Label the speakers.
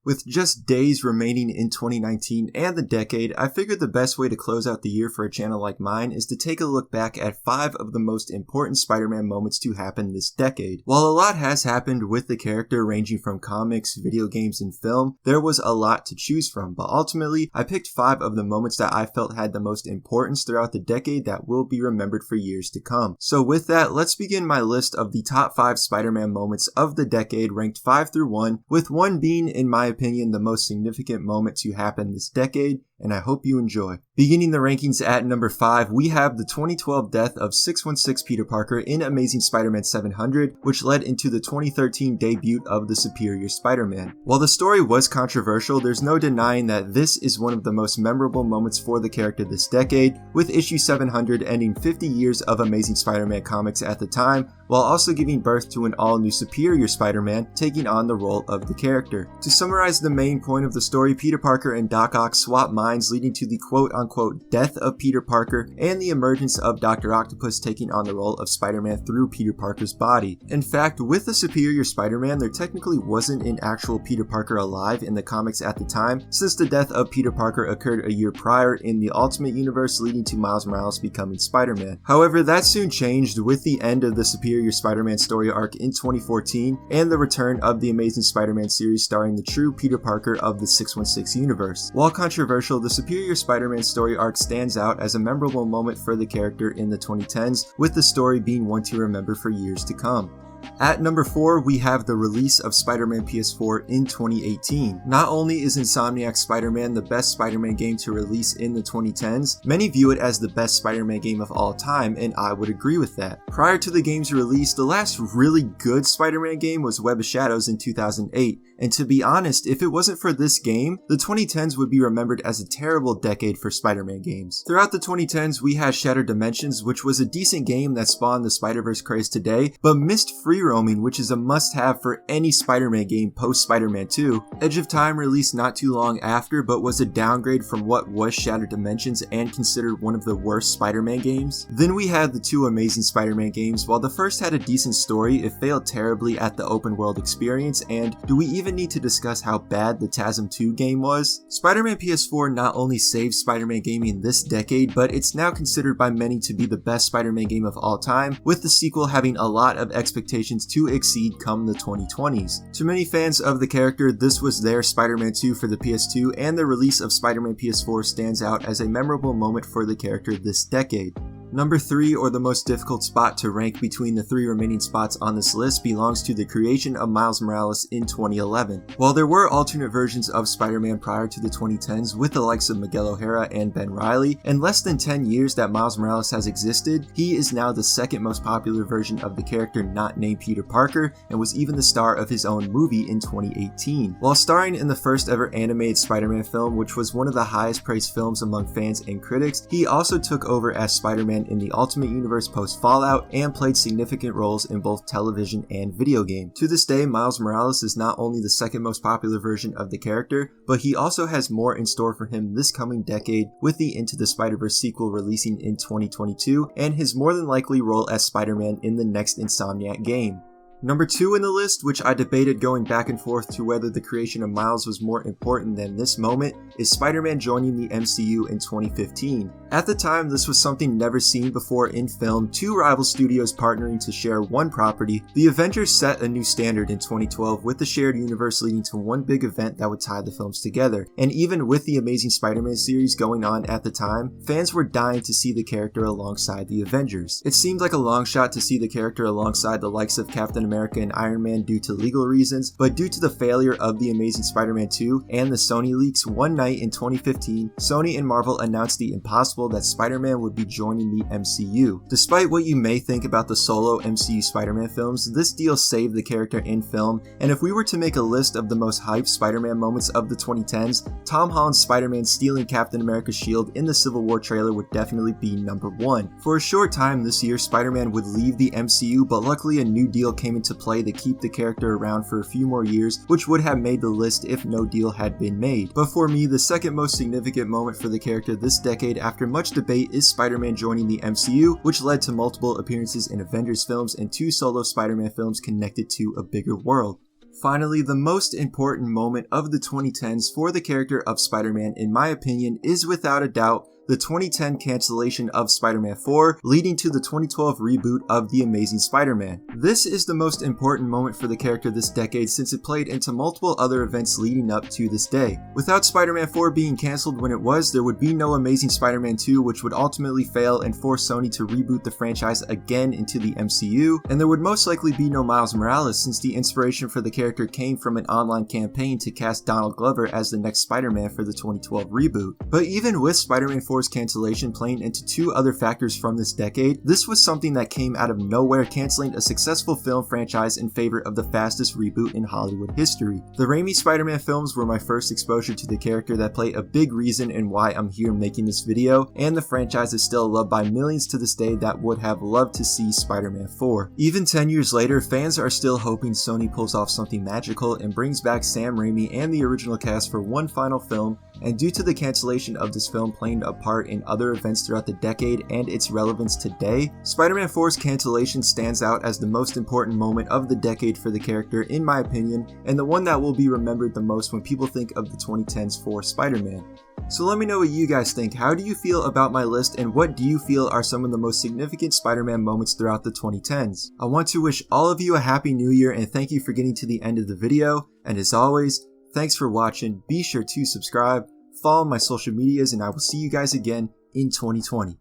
Speaker 1: With just days remaining in 2019 and the decade, I figured the best way to close out the year for a channel like mine is to take a look back at 5 of the most important Spider-Man moments to happen this decade. While a lot has happened with the character ranging from comics, video games, and film, there was a lot to choose from, but ultimately, I picked 5 of the moments that I felt had the most importance throughout the decade that will be remembered for years to come. So with that, let's begin my list of the top 5 Spider-Man moments of the decade ranked 5 through 1, with 1 being, in my opinion, the most significant moment to happen this decade, and I hope you enjoy. Beginning the rankings at number 5, we have the 2012 death of 616 Peter Parker in Amazing Spider-Man 700, which led into the 2013 debut of the Superior Spider-Man. While the story was controversial, there's no denying that this is one of the most memorable moments for the character this decade, with issue 700 ending 50 years of Amazing Spider-Man comics at the time, while also giving birth to an all-new Superior Spider-Man taking on the role of the character. To summarize the main point of the story, Peter Parker and Doc Ock swap minds, leading to the quote-unquote death of Peter Parker and the emergence of Dr. Octopus taking on the role of Spider-Man through Peter Parker's body. In fact, with the Superior Spider-Man, there technically wasn't an actual Peter Parker alive in the comics at the time, since the death of Peter Parker occurred a year prior in the Ultimate Universe, leading to Miles Morales becoming Spider-Man. However, that soon changed with the end of the Superior Spider-Man story arc in 2014 and the return of the Amazing Spider-Man series starring the true Peter Parker of the 616 universe. While controversial, the Superior Spider-Man story arc stands out as a memorable moment for the character in the 2010s, with the story being one to remember for years to come. At number 4, we have the release of Spider-Man PS4 in 2018. Not only is Insomniac's Spider-Man the best Spider-Man game to release in the 2010s, many view it as the best Spider-Man game of all time, and I would agree with that. Prior to the game's release, the last really good Spider-Man game was Web of Shadows in 2008, and to be honest, if it wasn't for this game, the 2010s would be remembered as a terrible decade for Spider-Man games. Throughout the 2010s, we had Shattered Dimensions, which was a decent game that spawned the Spider-Verse craze today, but missed free roaming, which is a must-have for any Spider-Man game post Spider-Man 2. Edge of Time released not too long after, but was a downgrade from what was Shattered Dimensions and considered one of the worst Spider-Man games. Then we had the 2 Amazing Spider-Man games. While the first had a decent story, it failed terribly at the open world experience, and do we even need to discuss how bad the TASM 2 game was? Spider-Man PS4 not only saved Spider-Man gaming this decade, but it's now considered by many to be the best Spider-Man game of all time, with the sequel having a lot of expectations to exceed come the 2020s. To many fans of the character, this was their Spider-Man 2 for the PS2, and the release of Spider-Man PS4 stands out as a memorable moment for the character this decade. Number 3, or the most difficult spot to rank between the 3 remaining spots on this list, belongs to the creation of Miles Morales in 2011. While there were alternate versions of Spider-Man prior to the 2010s with the likes of Miguel O'Hara and Ben Reilly, in less than 10 years that Miles Morales has existed, he is now the second most popular version of the character not named Peter Parker, and was even the star of his own movie in 2018. While starring in the first ever animated Spider-Man film, which was one of the highest praised films among fans and critics, he also took over as Spider-Man in the Ultimate Universe post-Fallout and played significant roles in both television and video game. To this day, Miles Morales is not only the second most popular version of the character, but he also has more in store for him this coming decade, with the Into the Spider-Verse sequel releasing in 2022 and his more than likely role as Spider-Man in the next Insomniac game. Number 2 in the list, which I debated going back and forth to whether the creation of Miles was more important than this moment, is Spider-Man joining the MCU in 2015. At the time, this was something never seen before in film, 2 rival studios partnering to share one property. The Avengers set a new standard in 2012 with the shared universe, leading to one big event that would tie the films together. And even with the Amazing Spider-Man series going on at the time, fans were dying to see the character alongside the Avengers. It seemed like a long shot to see the character alongside the likes of Captain America and Iron Man due to legal reasons, but due to the failure of the Amazing Spider-Man 2 and the Sony leaks, one night in 2015, Sony and Marvel announced the impossible that Spider-Man would be joining the MCU. Despite what you may think about the solo MCU Spider-Man films, this deal saved the character in film, and if we were to make a list of the most hyped Spider-Man moments of the 2010s, Tom Holland's Spider-Man stealing Captain America's shield in the Civil War trailer would definitely be number 1. For a short time this year, Spider-Man would leave the MCU, but luckily a new deal came into play to keep the character around for a few more years, which would have made the list if no deal had been made. But for me, the second most significant moment for the character this decade after much debate is Spider-Man joining the MCU, which led to multiple appearances in Avengers films and 2 solo Spider-Man films connected to a bigger world. Finally, the most important moment of the 2010s for the character of Spider-Man, in my opinion, is without a doubt the 2010 cancellation of Spider-Man 4, leading to the 2012 reboot of The Amazing Spider-Man. This is the most important moment for the character this decade since it played into multiple other events leading up to this day. Without Spider-Man 4 being cancelled when it was, there would be no Amazing Spider-Man 2, which would ultimately fail and force Sony to reboot the franchise again into the MCU, and there would most likely be no Miles Morales since the inspiration for the character came from an online campaign to cast Donald Glover as the next Spider-Man for the 2012 reboot. But even with Spider-Man 4's cancellation playing into two other factors from this decade, this was something that came out of nowhere, canceling a successful film franchise in favor of the fastest reboot in Hollywood history. The Raimi Spider-Man films were my first exposure to the character that play a big reason in why I'm here making this video, and the franchise is still loved by millions to this day that would have loved to see Spider-Man 4. Even 10 years later, fans are still hoping Sony pulls off something magical and brings back Sam Raimi and the original cast for one final film, and due to the cancellation of this film playing a part in other events throughout the decade and its relevance today, Spider-Man 4's cancellation stands out as the most important moment of the decade for the character in my opinion, and the one that will be remembered the most when people think of the 2010s for Spider-Man. So let me know what you guys think. How do you feel about my list, and what do you feel are some of the most significant Spider-Man moments throughout the 2010s? I want to wish all of you a happy new year and thank you for getting to the end of the video, and as always, thanks for watching. Be sure to subscribe, follow my social medias, and I will see you guys again in 2020.